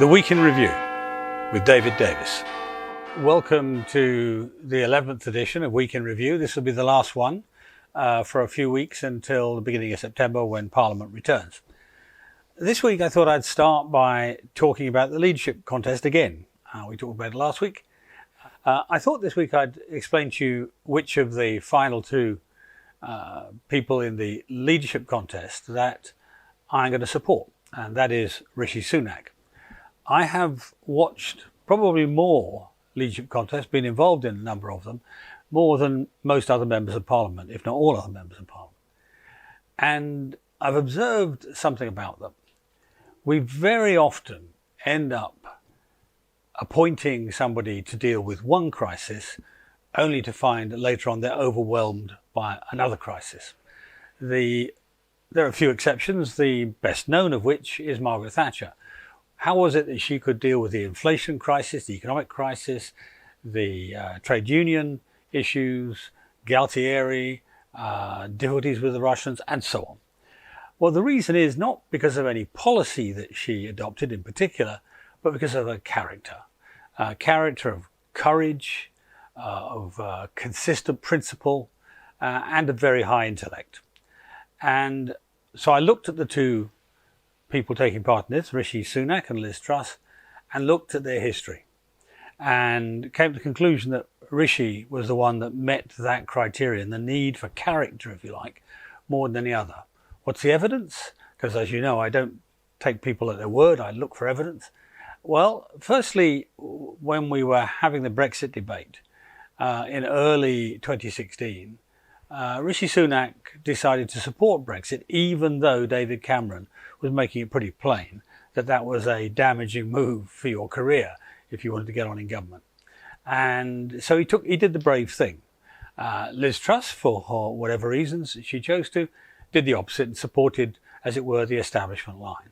The Week in Review with David Davis. Welcome to the 11th edition of Week in Review. This will be the last one for a few weeks until the beginning of September when Parliament returns. This week I thought I'd start by talking about the leadership contest again. We talked about it last week. I thought this week I'd explain to you which of the final two people in the leadership contest that I'm going to support, and that is Rishi Sunak. I have watched probably more leadership contests, been involved in a number of them, more than most other members of Parliament, if not all other members of Parliament. And I've observed something about them. We very often end up appointing somebody to deal with one crisis, only to find that later on they're overwhelmed by another crisis. There are a few exceptions, the best known of which is Margaret Thatcher. How was it that she could deal with the inflation crisis, the economic crisis, the trade union issues, Galtieri, difficulties with the Russians, and so on? Well, the reason is not because of any policy that she adopted in particular, but because of her character. A character of courage, of consistent principle, and a very high intellect. And so I looked at the two people taking part in this, Rishi Sunak and Liz Truss, and looked at their history and came to the conclusion that Rishi was the one that met that criterion, the need for character, if you like, more than any other. What's the evidence? Because as you know, I don't take people at their word, I look for evidence. Well, firstly, when we were having the Brexit debate in early 2016, Rishi Sunak decided to support Brexit, even though David Cameron was making it pretty plain that that was a damaging move for your career if you wanted to get on in government. And so he did the brave thing. Liz Truss, for whatever reasons she chose to, did the opposite and supported, as it were, the establishment line.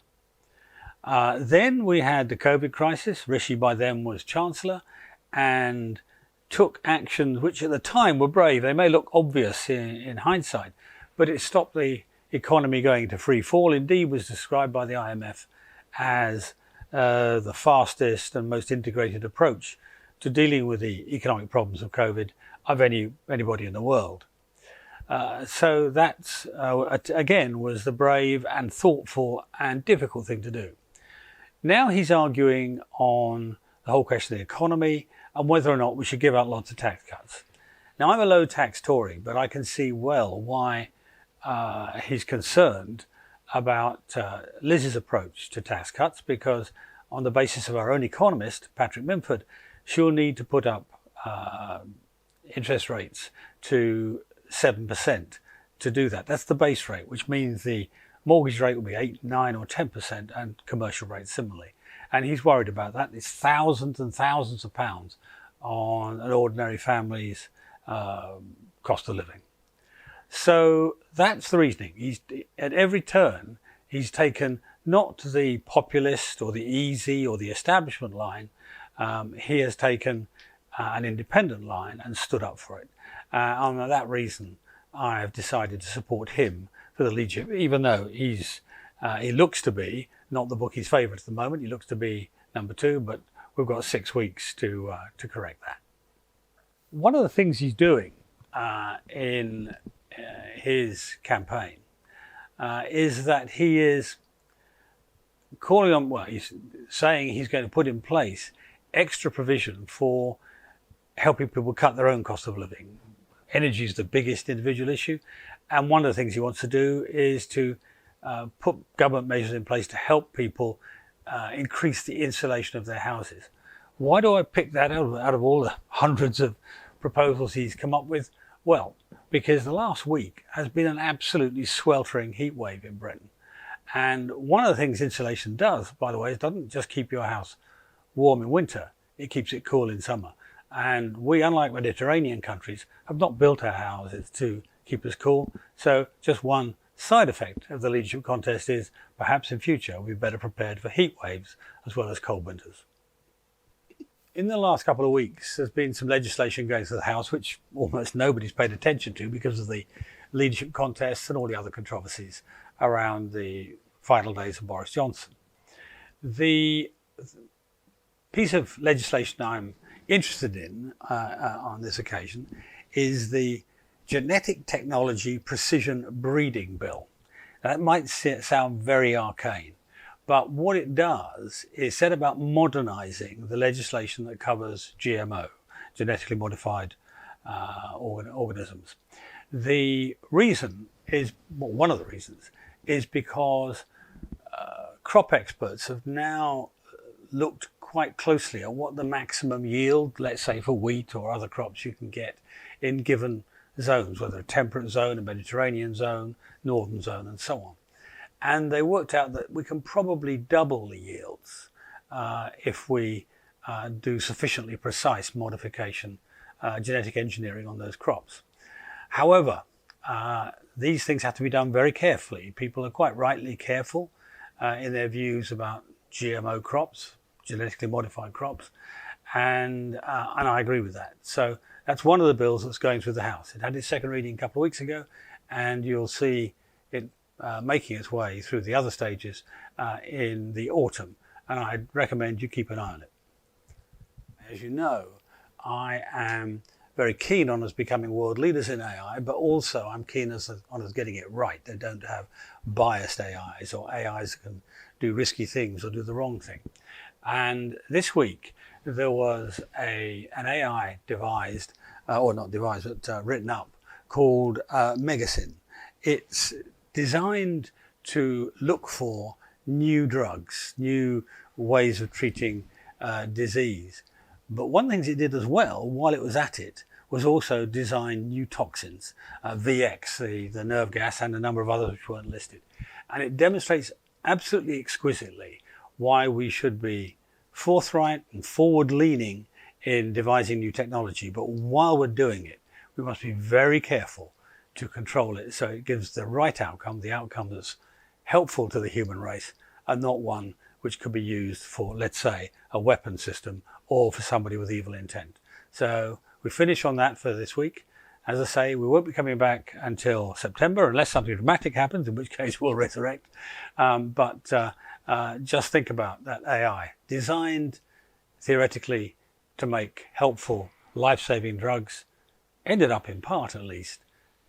Then we had the COVID crisis. Rishi by then was Chancellor and took actions which at the time were brave. They may look obvious in hindsight, but it stopped the economy going into free fall. Indeed, was described by the IMF as the fastest and most integrated approach to dealing with the economic problems of COVID of anybody in the world. So that, again, was the brave and thoughtful and difficult thing to do. Now he's arguing on the whole question of the economy and whether or not we should give out lots of tax cuts. Now, I'm a low tax Tory, but I can see well why he's concerned about Liz's approach to tax cuts, because on the basis of our own economist, Patrick Minford, she'll need to put up interest rates to 7% to do that. That's the base rate, which means the mortgage rate will be 8, 9 or 10% and commercial rates similarly. And he's worried about that. It's thousands and thousands of pounds on an ordinary family's cost of living. So that's the reasoning. At every turn, he's taken not the populist or the easy or the establishment line. He has taken an independent line and stood up for it. And for that reason, I have decided to support him for the leadership, even though he looks to be not the bookie's favourite at the moment. He looks to be number 2, but we've got 6 weeks to correct that. One of the things he's doing in his campaign is that he is calling on, he's saying he's going to put in place extra provision for helping people cut their own cost of living. Energy is the biggest individual issue, and one of the things he wants to do is to put government measures in place to help people increase the insulation of their houses. Why do I pick that out of all the hundreds of proposals he's come up with? Well, because the last week has been an absolutely sweltering heat wave in Britain. And one of the things insulation does, by the way, is it doesn't just keep your house warm in winter, it keeps it cool in summer. And we, unlike Mediterranean countries, have not built our houses to keep us cool. So just one side effect of the leadership contest is perhaps in future we're better prepared for heat waves as well as cold winters. In the last couple of weeks, there's been some legislation going through the House which almost nobody's paid attention to because of the leadership contests and all the other controversies around the final days of Boris Johnson. The piece of legislation I'm interested in on this occasion is the Genetic Technology Precision Breeding Bill. That might sound very arcane, but what it does is set about modernising the legislation that covers GMO, genetically modified organisms. The reason is, well, one of the reasons is because crop experts have now looked quite closely at what the maximum yield, let's say for wheat or other crops, you can get in given zones, whether a temperate zone, a Mediterranean zone, northern zone, and so on. And they worked out that we can probably double the yields if we do sufficiently precise modification, genetic engineering on those crops. However, these things have to be done very carefully. People are quite rightly careful in their views about GMO crops, genetically modified crops, and I agree with that. So that's one of the bills that's going through the House. It had its second reading a couple of weeks ago, and you'll see it making its way through the other stages in the autumn, and I'd recommend you keep an eye on it. As you know, I am very keen on us becoming world leaders in AI, but also I'm keen on us getting it right. They don't have biased AIs or AIs that can do risky things or do the wrong thing. And this week there was an AI devised, or not devised, but written up, called Megacin. It's designed to look for new drugs, new ways of treating disease. But one of the things it did as well, while it was at it, was also design new toxins, VX, the nerve gas, and a number of others which weren't listed. And it demonstrates absolutely exquisitely why we should be forthright and forward-leaning in devising new technology. But while we're doing it, we must be very careful to control it so it gives the right outcome, the outcome that's helpful to the human race, and not one which could be used for, let's say, a weapon system or for somebody with evil intent. So we finish on that for this week. As I say, we won't be coming back until September unless something dramatic happens, in which case we'll resurrect. Just think about that AI, designed theoretically to make helpful, life-saving drugs, ended up in part at least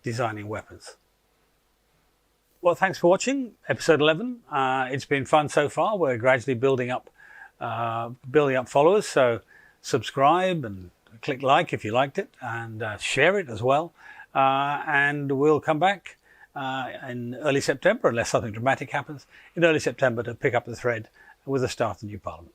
designing weapons. Well, thanks for watching episode 11. It's been fun so far. We're gradually building up followers, so subscribe and click like if you liked it, and share it as well. And we'll come back in early September, unless something dramatic happens, in early September to pick up the thread with the start of the new Parliament.